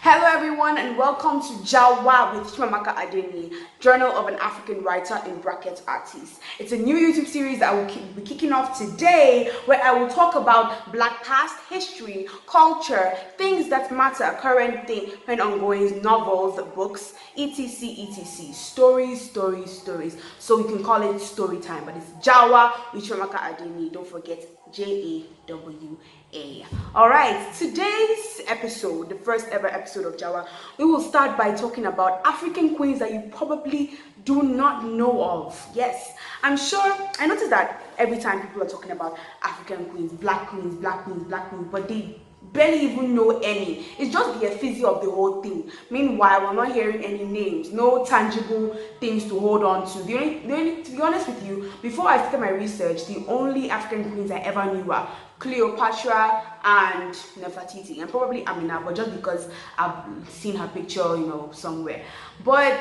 Hello everyone and welcome to JAWA with Queen Makeda of Agame, Journal of an African Writer in brackets Artiste. It's a new YouTube series that I will be kicking off today where I will talk about Black past, history, culture, things that matter, current thing, and ongoing, novels, books, etc. Stories. So we can call it story time, but it's JAWA with Queen Makeda of Agame. Don't forget JAWA. Alright, today's episode, the first ever episode of JAWA, we will start by talking about African queens that you probably do not know of. Yes, I'm sure, I noticed that every time people are talking about African queens, black queens, but they barely even know any. It's just the effigy of the whole thing. Meanwhile, we're not hearing any names, no tangible things to hold on to. To be honest with you, before I started my research, the only African queens I ever knew were Cleopatra and Nefertiti, and probably Amina, but just because I've seen her picture, somewhere. But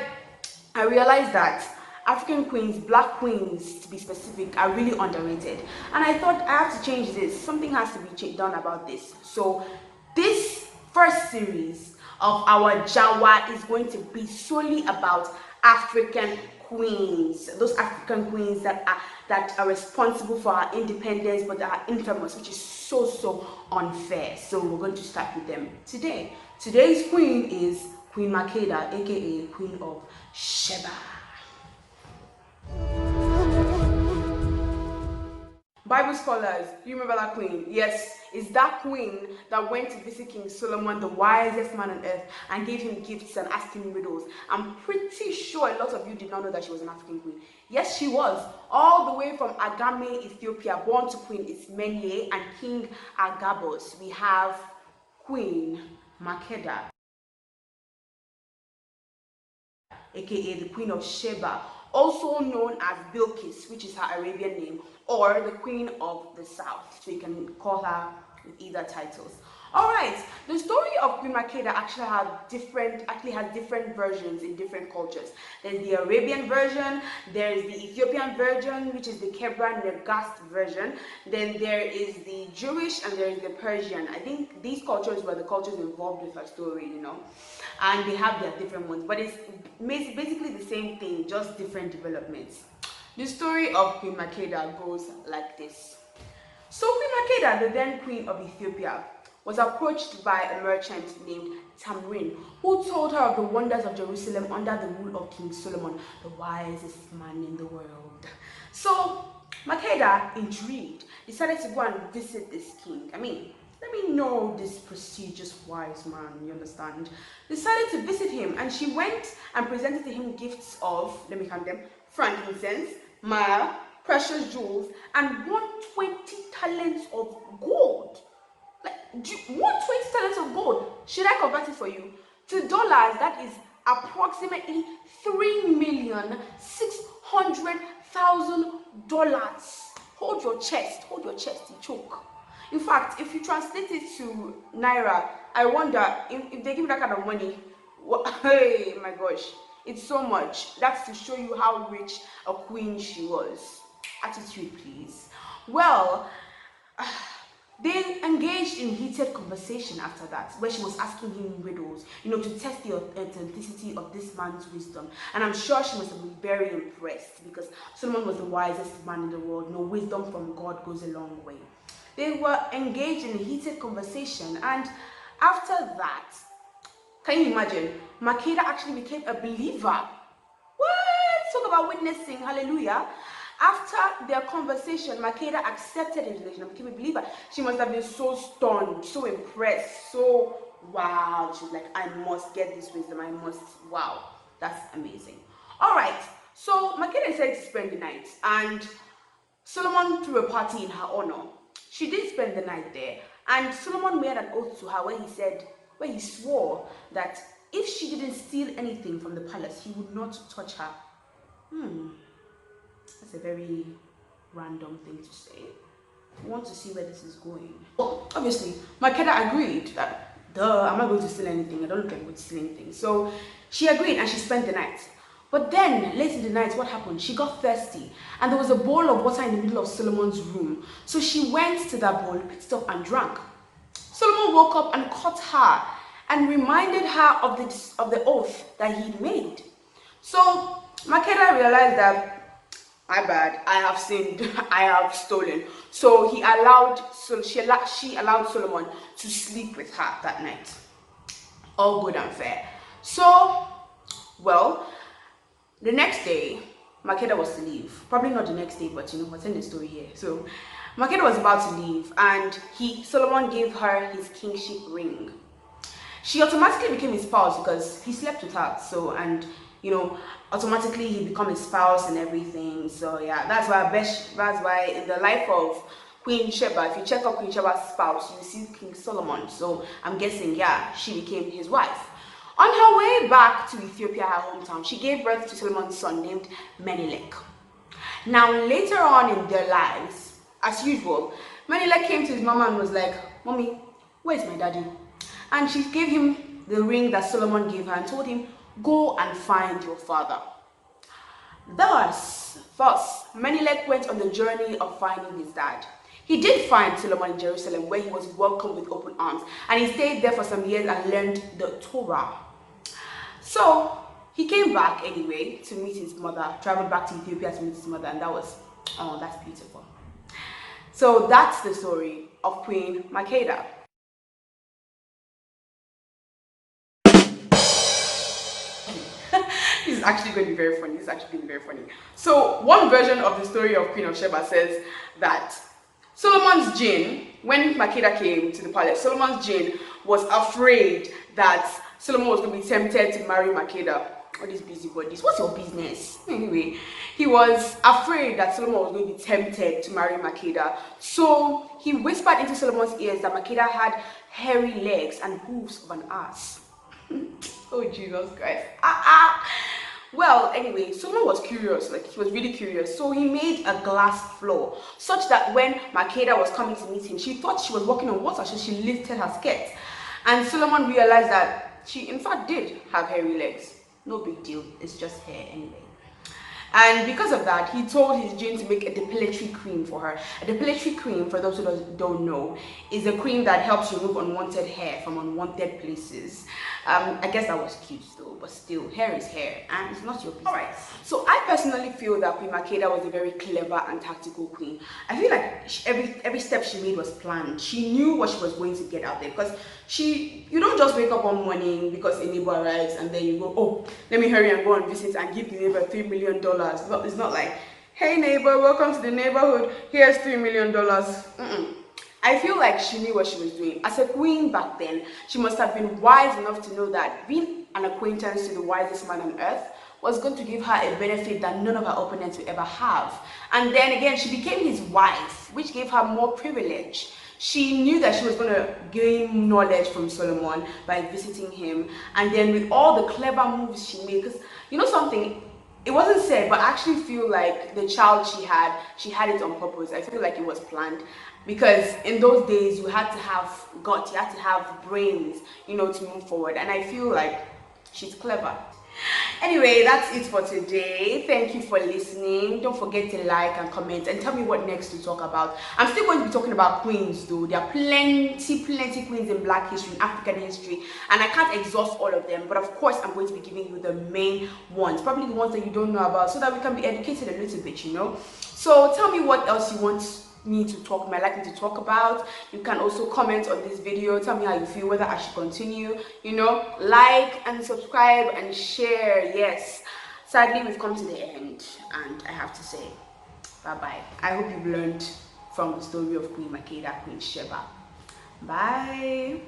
I realized that African queens, black queens to be specific, are really underrated. And I thought I have to change this. Something has to be done about this. So this first series of our JAWA is going to be solely about African queens, those African queens that are responsible for our independence but are infamous, which is so unfair. So we're going to start with them today. Today's queen is Queen Makeda, aka Queen of Sheba. Bible scholars, you remember that queen? Yes, it's that queen that went to visit King Solomon, the wisest man on earth, and gave him gifts and asked him riddles. I'm pretty sure a lot of you did not know that she was an African queen. Yes, she was. All the way from Agame, Ethiopia, born to Queen Ismenye and King Agabus, we have Queen Makeda, aka the Queen of Sheba, also known as Bilqis, which is her Arabian name, or the Queen of the South. So you can call her with either titles. Alright, the story of Queen Makeda actually has different versions in different cultures. There's the Arabian version, there's the Ethiopian version, which is the Kebra Negast version, then there is the Jewish, and there is the Persian. I think these cultures were the cultures involved with her story, and they have their different ones, but it's basically the same thing, just different developments. The story of Queen Makeda goes like this. So Queen Makeda, the then Queen of Ethiopia, was approached by a merchant named Tamrin, who told her of the wonders of Jerusalem under the rule of King Solomon, the wisest man in the world. So Makeda, intrigued, decided to go and visit this king. Let me know this prestigious wise man, you understand? Decided to visit him, and she went and presented to him gifts of, let me count them, frankincense, myrrh, precious jewels, and 120 talents of gold. Like, 120 talents of gold. Should I convert it for you? To dollars, that is approximately $3,600,000. Hold your chest, you choke. In fact, if you translate it to Naira, I wonder if they give that kind of money, hey, my gosh, it's so much. That's to show you how rich a queen she was. Attitude, please. Well, they engaged in heated conversation after that, where she was asking him riddles, to test the authenticity of this man's wisdom. And I'm sure she must have been very impressed, because Solomon was the wisest man in the world. Wisdom from God goes a long way. They were engaged in a heated conversation, and after that, can you imagine? Makeda actually became a believer. What? Talk about witnessing, hallelujah. After their conversation, Makeda accepted his religion and became a believer. She must have been so stunned, so impressed, so wow. She's like, I must get this wisdom, wow, that's amazing. Alright, so Makeda decided to spend the night, and Solomon threw a party in her honor. She did spend the night there, and Solomon made an oath to her where he swore that if she didn't steal anything from the palace, he would not touch her. That's a very random thing to say. I want to see where this is going. Well, obviously, Makeda agreed that, I'm not going to steal anything. I don't look like I'm going to steal anything. So she agreed, and she spent the night. But then, late in the night, what happened? She got thirsty, and there was a bowl of water in the middle of Solomon's room. So she went to that bowl, picked it up, and drank. Solomon woke up and caught her, and reminded her of the oath that he'd made. So Makeda realized that, my bad, I have sinned, I have stolen. So she allowed Solomon to sleep with her that night. All good and fair. So, well, the next day, Makeda was to leave. Probably not the next day, but you know, what's in the story here. So, Makeda was about to leave, and Solomon gave her his kingship ring. She automatically became his spouse because he slept with her. So, and you know, automatically he became his spouse and everything. So yeah, that's why in the life of Queen Sheba, if you check out Queen Sheba's spouse, you see King Solomon. So I'm guessing, yeah, she became his wife. On her way back to Ethiopia, her hometown, she gave birth to Solomon's son named Menelik. Now later on in their lives, as usual, Menelik came to his mama and was like, "Mommy, where's my daddy?" And she gave him the ring that Solomon gave her and told him, "Go and find your father." Thus, Menelik went on the journey of finding his dad. He did find Solomon in Jerusalem, where he was welcomed with open arms, and he stayed there for some years and learned the Torah. So he came back anyway to meet his mother, traveled back to Ethiopia to meet his mother, and that's beautiful. So that's the story of Queen Makeda. This is actually going to be very funny. So one version of the story of Queen of Sheba says that Solomon's jinn, when Makeda came to the palace, Solomon's jinn was afraid that Solomon was going to be tempted to marry Makeda. All these busybodies, what's your business? Anyway, he was afraid that Solomon was going to be tempted to marry Makeda. So he whispered into Solomon's ears that Makeda had hairy legs and hooves of an ass. Oh, Jesus Christ. Well, anyway, Solomon was curious, like he was really curious. So he made a glass floor such that when Makeda was coming to meet him, she thought she was walking on water, so she lifted her skirt. And Solomon realized that she in fact did have hairy legs. No big deal, it's just hair anyway. And because of that, he told his jinn to make a depilatory cream for her. A depilatory cream, for those who don't know, is a cream that helps remove unwanted hair from unwanted places. I guess that was cute though, but still, hair is hair, and it's not your business. Alright, so I personally feel that Queen Makeda was a very clever and tactical queen. I feel like every step she made was planned. She knew what she was going to get out there, because you don't just wake up one morning because a neighbor arrives and then you go, "Oh, let me hurry and go and visit and give the neighbor $3 million. It's not like, "Hey neighbor, welcome to the neighborhood, here's $3 million. I feel like she knew what she was doing. As a queen back then, she must have been wise enough to know that being an acquaintance to the wisest man on earth was going to give her a benefit that none of her opponents would ever have. And then again, she became his wife, which gave her more privilege. She knew that she was going to gain knowledge from Solomon by visiting him, and then with all the clever moves she made, because you know something, it wasn't said, but I actually feel like the child she had it on purpose. I feel like it was planned, because in those days you had to have guts, you had to have brains, you know, to move forward, and I feel like she's clever. Anyway, that's it for today. Thank you for listening. Don't forget to like and comment and tell me what next to talk about. I'm still going to be talking about queens though. There are plenty queens in Black history, in African history, and I can't exhaust all of them, but of course I'm going to be giving you the main ones, probably the ones that you don't know about, so that we can be educated a little bit, you know. So tell me what else you want me to talk about. You can also comment on this video, tell me how you feel, whether I should continue, you know, like and subscribe and share. Yes, sadly we've come to the end, and I have to say bye bye. I hope you've learned from the story of Queen Makeda, Queen Sheba. Bye.